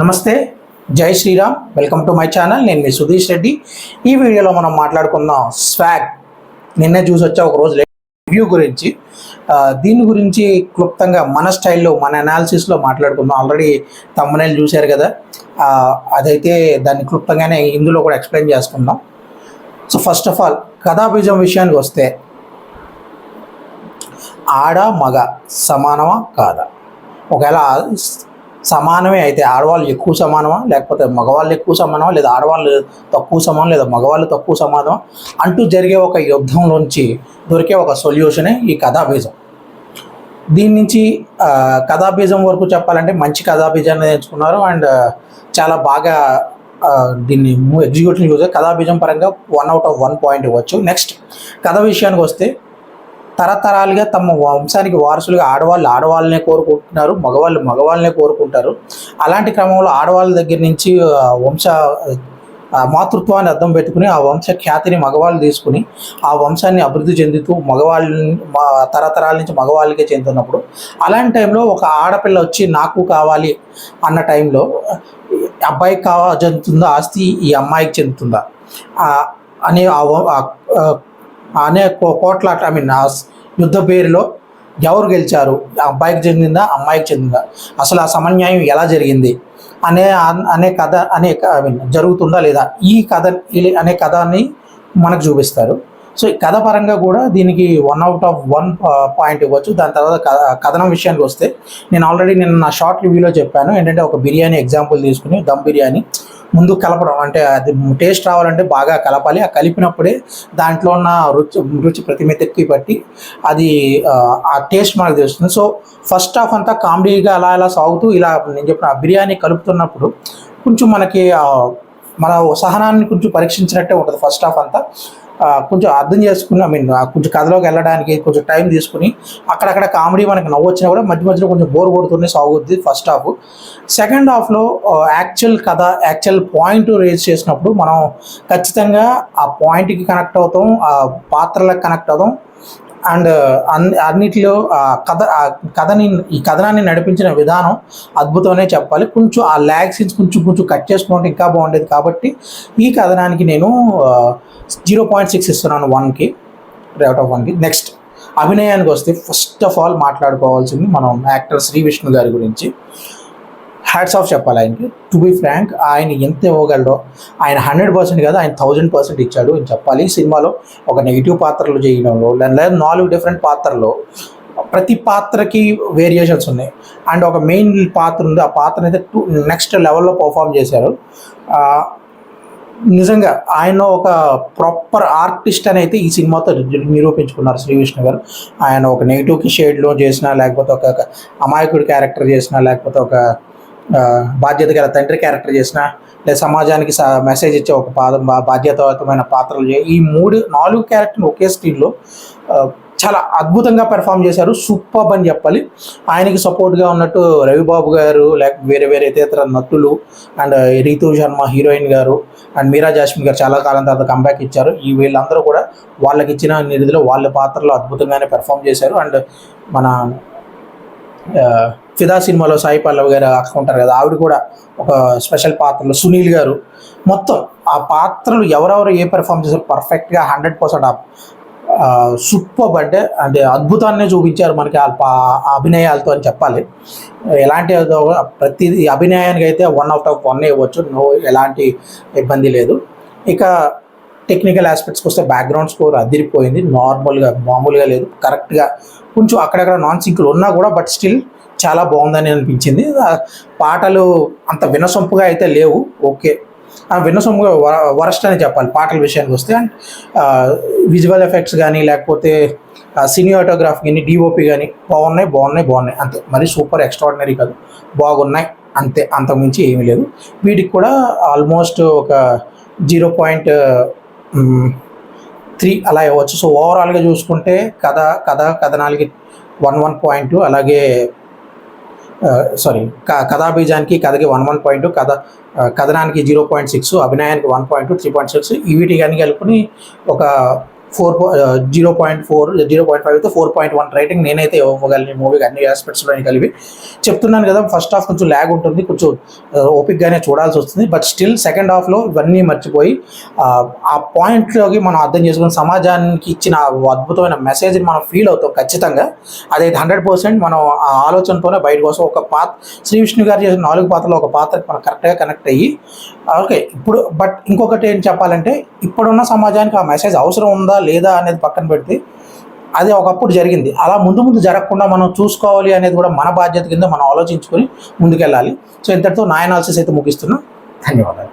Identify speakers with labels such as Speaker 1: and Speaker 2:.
Speaker 1: నమస్తే, జై Shriram. Welcome to my channel. నేను మీ సుధీష్ రెడ్డి. ఈ వీడియోలో మనం మాట్లాడుకుందాం స్వాగ్. నిన్నే చూసి వచ్చా ఒక రోజు రివ్యూ గురించి. దీని గురించి క్లుప్తంగా మన స్టైల్లో మన అనాలిసిస్లో మాట్లాడుకుందాం. ఆల్రెడీ తమ్మునేలు చూశారు కదా, అదైతే దాన్ని క్లుప్తంగానే ఇందులో కూడా ఎక్స్ప్లెయిన్ చేసుకుందాం. సో ఫస్ట్ ఆఫ్ ఆల్ కథాబీజం విషయానికి వస్తే, ఆడ మగ సమానమా కాదా? ఒకవేళ సమానమే అయితే ఆడవాళ్ళు ఎక్కువ సమానమా, లేకపోతే మగవాళ్ళు ఎక్కువ సమానమా, లేదా ఆడవాళ్ళు తక్కువ సమానం, లేదా మగవాళ్ళు తక్కువ సమానమా అంటూ జరిగే ఒక యుద్ధంలోంచి దొరికే ఒక సొల్యూషనే ఈ కథాబీజం. దీని నుంచి కథాబీజం వరకు చెప్పాలంటే మంచి కథాబీజాన్ని నేర్చుకున్నారు అండ్ చాలా బాగా దీన్ని ఎగ్జిక్యూటివ్ యూజ్. కథాబీజం పరంగా 1/1 పాయింట్ ఇవ్వచ్చు. నెక్స్ట్ కథ విషయానికి వస్తే, తరతరాలుగా తమ వంశానికి వారసులుగా ఆడవాళ్ళనే కోరుకుంటున్నారు, మగవాళ్ళనే కోరుకుంటారు. అలాంటి క్రమంలో ఆడవాళ్ళ దగ్గర నుంచి మాతృత్వాన్ని అర్థం పెట్టుకుని ఆ వంశ ఖ్యాతిని మగవాళ్ళు తీసుకుని ఆ వంశాన్ని అభివృద్ధి చెందుతూ తరతరాల నుంచి మగవాళ్ళకే చెందుతున్నప్పుడు, అలాంటి టైంలో ఒక ఆడపిల్ల వచ్చి నాకు కావాలి అన్న టైంలో అబ్బాయికి చెందుతుందా ఆస్తి, ఈ అమ్మాయికి చెందుతుందా అనే కోట్లాట, యుద్ధ పేరులో ఎవరు గెలిచారు, అబ్బాయికి చెందిందా అమ్మాయికి చెందిందా, అసలు ఆ సమన్యాయం ఎలా జరిగింది అనే కథ జరుగుతుందా లేదా, ఈ కథ అనే కథని మనకు చూపిస్తారు. సో ఈ కథ పరంగా కూడా దీనికి 1/1 పాయింట్ ఇవ్వచ్చు. దాని తర్వాత కథనం విషయానికి వస్తే, నేను ఆల్రెడీ నా షార్ట్ రివ్యూలో చెప్పాను ఏంటంటే, ఒక బిర్యానీ ఎగ్జాంపుల్ తీసుకుని, దమ్ బిర్యానీ ముందు కలపడం, అంటే అది టేస్ట్ రావాలంటే బాగా కలపాలి. ఆ కలిపినప్పుడే దాంట్లో ఉన్న రుచి ప్రతి మెతుక్కి పట్టి అది ఆ టేస్ట్ మనకు తెలుస్తుంది. సో ఫస్ట్ హాఫ్ అంతా కామెడీగా అలా సాగుతూ ఇలా నేను చెప్పిన బిర్యానీ కలుపుతున్నప్పుడు కొంచెం మనకి మన సహనాన్ని కొంచెం పరీక్షించినట్టే ఉంటుంది. ఫస్ట్ హాఫ్ అంతా కొంచెం అర్థం చేసుకుని కొంచెం కథలోకి వెళ్ళడానికి కొంచెం టైం తీసుకుని అక్కడక్కడ కామెడీ మనకి నవ్వొచ్చినా కూడా మధ్య మధ్యలో కొంచెం బోర్ కొడుతూనే సాగుద్ది ఫస్ట్ హాఫ్. సెకండ్ హాఫ్లో యాక్చువల్ పాయింట్ రేజ్ చేసినప్పుడు మనం ఖచ్చితంగా ఆ పాయింట్కి కనెక్ట్ అవుతాం, ఆ పాత్రలకు కనెక్ట్ అవుతాం అండ్ అన్నిటిలో ఈ కథనాన్ని నడిపించిన విధానం అద్భుతమనే చెప్పాలి. కొంచెం ఆ ల్యాగ్ సీన్స్ కొంచెం కట్ చేసుకుంటే ఇంకా బాగుండేది. కాబట్టి ఈ కథనానికి నేను 0.6 ఇస్తున్నాను 1కి, అవుట్ ఆఫ్ 1కి. నెక్స్ట్ అభినయానికి వస్తే, ఫస్ట్ ఆఫ్ ఆల్ మాట్లాడుకోవాల్సింది మనం యాక్టర్ శ్రీ విష్ణు గారి గురించి. హ్యాట్స్ ఆఫ్ చెప్పాలి ఆయనకి. టు బి ఫ్రాంక్, ఆయన ఎంత ఇవ్వగలడో ఆయన 100% కాదు, ఆయన 1000% ఇచ్చాడు అని చెప్పాలి. ఈ సినిమాలో ఒక నెగిటివ్ పాత్రలు చేయడంలో, లేదా 4 డిఫరెంట్ పాత్రలో ప్రతి పాత్రకి వేరియేషన్స్ ఉన్నాయి అండ్ ఒక మెయిన్ పాత్ర ఉంది. ఆ పాత్రని అయితే నెక్స్ట్ లెవెల్లో పర్ఫామ్ చేశారు. నిజంగా ఆయన ఒక ప్రాపర్ ఆర్టిస్ట్ అని అయితే ఈ సినిమాతో నిరూపించుకున్నారు శ్రీ విష్ణు గారు. ఆయన ఒక నెగిటివ్కి షేడ్లో చేసినా, లేకపోతే ఒక అమాయకుడి క్యారెక్టర్ చేసినా, లేకపోతే ఒక బాధ్యత గల తండ్రి క్యారెక్టర్ చేసినా, లేదా సమాజానికి మెసేజ్ ఇచ్చే ఒక బాధ్యతాయుతమైన పాత్రలు ఈ 4 క్యారెక్టర్లు ఒకే స్క్రీన్లో చాలా అద్భుతంగా పెర్ఫామ్ చేశారు. సూపర్బ్ అని చెప్పాలి. ఆయనకి సపోర్ట్గా ఉన్నట్టు రవిబాబు గారు, లేకపోతే వేరే ఇతర నటులు అండ్ రీతూ శర్మ హీరోయిన్ గారు అండ్ మీరా జాస్మిన్ గారు చాలా కాలం తర్వాత కంబ్యాక్ ఇచ్చారు. వీళ్ళందరూ కూడా వాళ్ళకి ఇచ్చిన నిధిలో వాళ్ళ పాత్రలో అద్భుతంగానే పెర్ఫామ్ చేశారు. అండ్ మన ఫిదా సినిమాలో సాయి పల్లవి గారు ఉంటారు కదా, ఆవిడ కూడా ఒక స్పెషల్ పాత్రలో, సునీల్ గారు, మొత్తం ఆ పాత్రలు ఎవరెవరు ఏ పెర్ఫామ్ చేశారు పర్ఫెక్ట్గా 100% సూపర్ అంటే అద్భుతాన్ని చూపించారు మనకి అభినయాలతో అని చెప్పాలి. ఎలాంటి ప్రతి అభినయానికి అయితే 1/1 ఇవ్వచ్చు, ఎలాంటి ఇబ్బంది లేదు. ఇక టెక్నికల్ ఆస్పెక్ట్స్కి వస్తే, బ్యాక్గ్రౌండ్ స్కోర్ అదిరిపోయింది. మామూలుగా లేదు, కరెక్ట్గా కొంచెం అక్కడక్కడ నాన్ సింక్లు ఉన్నా కూడా బట్ స్టిల్ చాలా బాగుందని అనిపించింది. పాటలు అంత వినసొంపుగా అయితే లేవు, ఓకే, వినసొంపుగా వరస్ట్ అని చెప్పాలి పాటల విషయానికి వస్తే. అండ్ విజువల్ ఎఫెక్ట్స్ కానీ, లేకపోతే సినిమాటోగ్రఫీ కానీ, డిఓపి కానీ బాగున్నాయి అంతే. మరి సూపర్ ఎక్స్ట్రాడినరీ కాదు, బాగున్నాయి అంతే, అంతకుమించి ఏమీ లేదు. వీటికి కూడా ఆల్మోస్ట్ ఒక 0.3 అలా ఇవ్వచ్చు. సో ఓవరాల్గా చూసుకుంటే కథనాలకి 1 పాయింట్, అలాగే కథాబీజానికి కథకి 1 పాయింట్, కథనానికి 0.6, అభినయానికి 1 పాయింట్, 3.6 వీటి కానీ కలుపుకొని ఒక 0.5 అయితే 4.1 రేటింగ్ నేనైతే ఇవ్వగలను ఈ మూవీకి అన్ని ఆస్పెక్ట్స్లో కలిపి. చెప్తున్నాను కదా, ఫస్ట్ హాఫ్ కొంచెం ల్యాగ్ ఉంటుంది, కొంచెం ఓపిక్గానే చూడాల్సి వస్తుంది. బట్ స్టిల్ సెకండ్ హాఫ్లో ఇవన్నీ మర్చిపోయి ఆ పాయింట్లోకి మనం అర్థం చేసుకుని సమాజానికి ఇచ్చిన అద్భుతమైన మెసేజ్ని మనం ఫీల్ అవుతాం ఖచ్చితంగా. అదైతే 100% మనం ఆ ఆలోచనతోనే బయట కోసం ఒక శ్రీ విష్ణు గారు చేసిన 4 పాత్రలో ఒక పాత్రకి మనం కరెక్ట్గా కనెక్ట్ అయ్యి ఓకే. ఇప్పుడు బట్ ఇంకొకటి ఏం చెప్పాలంటే, ఇప్పుడున్న సమాజానికి ఆ మెసేజ్ అవసరం ఉందా లేదా అనేది పక్కన పెడితే అది ఒకప్పుడు జరిగింది. అలా ముందు జరగకుండా మనం చూసుకోవాలి అనేది కూడా మన బాధ్యత కింద మనం ఆలోచించుకొని ముందుకెళ్ళాలి. సో ఇంతటితో నా అనాలిసిస్ అయితే ముగిస్తున్నా. ధన్యవాదాలు.